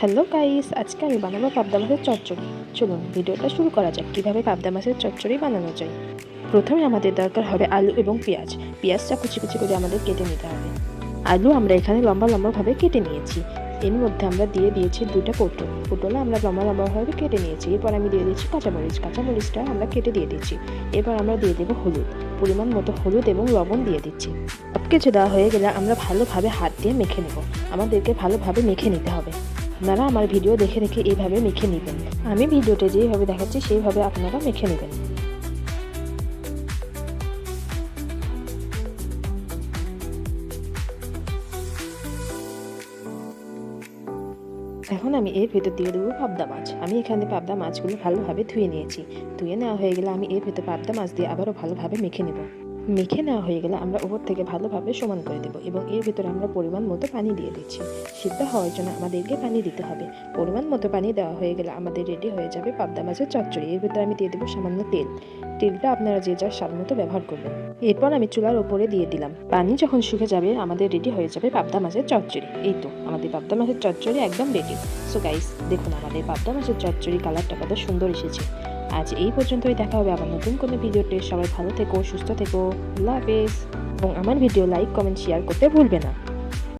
Hello guys, আজকে আমি বানাবো পাবদা মাছের চচ্চড়ি। চলুন ভিডিওটা শুরু করা যাক কিভাবে পাবদা মাছের চচ্চড়ি বানানো যায়। প্রথমে আমাদের দরকার হবে আলু এবং পেঁয়াজ। পেঁয়াজটা কুচি কুচি করে আমাদের কেটে নিতে হবে। আলু আমরা এখানে লম্বা লম্বাভাবে কেটে নিয়েছি। এর মধ্যে আমরা দিয়ে দিয়েছি দুটো পটল আমরা লম্বা লম্বাভাবে কেটে নিয়েছি। এরপর আমি দিয়ে দিচ্ছি কাঁচামরিচটা আমরা কেটে দিয়ে দিচ্ছি। এরপর আমরা দিয়ে দেবো হলুদ, পরিমাণ মতো হলুদ এবং লবণ দিয়ে দিচ্ছি। সব কিছু দেওয়া হয়ে গেলে আমরা ভালোভাবে হাত দিয়ে মেখে নেব। আমাদেরকে ভালোভাবে মেখে নিতে হবে। আপনারা আমার ভিডিও দেখে দেখে এইভাবে মেখে নেবেন। আমি ভিডিওতে যেভাবে দেখাচ্ছি সেইভাবে আপনারা মেখে নেবেন। এখন আমি এর ভেতর দিয়ে দেবো পাবদা মাছ। আমি এখানে পাবদা মাছগুলো ভালোভাবে ধুয়ে নিয়েছি। ধুয়ে নেওয়া হয়ে গেলে আমি এর ভেতর পাবদা মাছ দিয়ে আবারও ভালোভাবে মেখে নেব। মেখে নেওয়া হয়ে গেলে আমরা উপর থেকে ভালোভাবে সমান করে দেবো এবং এর ভিতরে আমরা পরিমাণ মতো পানি দিয়ে দিচ্ছি। সিদ্ধ হওয়ার জন্য আমাদেরকে পানি দিতে হবে। পরিমাণ মতো পানি দেওয়া হয়ে গেলে আমাদের রেডি হয়ে যাবে পাবদা মাছের চচ্চড়ি। এর ভিতরে আমি দিয়ে দেবো সামান্য তেলটা আপনারা যে যার স্বাদ মতো ব্যবহার করবেন। এরপর আমি চুলার ওপরে দিয়ে দিলাম। পানি যখন শুকে যাবে আমাদের রেডি হয়ে যাবে পাবদা মাছের চচ্চড়ি। এই তো আমাদের পাবদা মাছের চচ্চড়ি একদম রেডি। সো গাইস, দেখুন আমাদের পাবদা মাছের চচ্চড়ি কালারটা কত সুন্দর এসেছে। আজ এই পর্যন্তই, দেখা হবে আবার নতুন কোনো ভিডিওতে। সবাই ভালো থেকো, সুস্থ থেকো, আল্লাহ হাফেজ। এবং আমার ভিডিও লাইক, কমেন্ট, শেয়ার করতে ভুলবে না।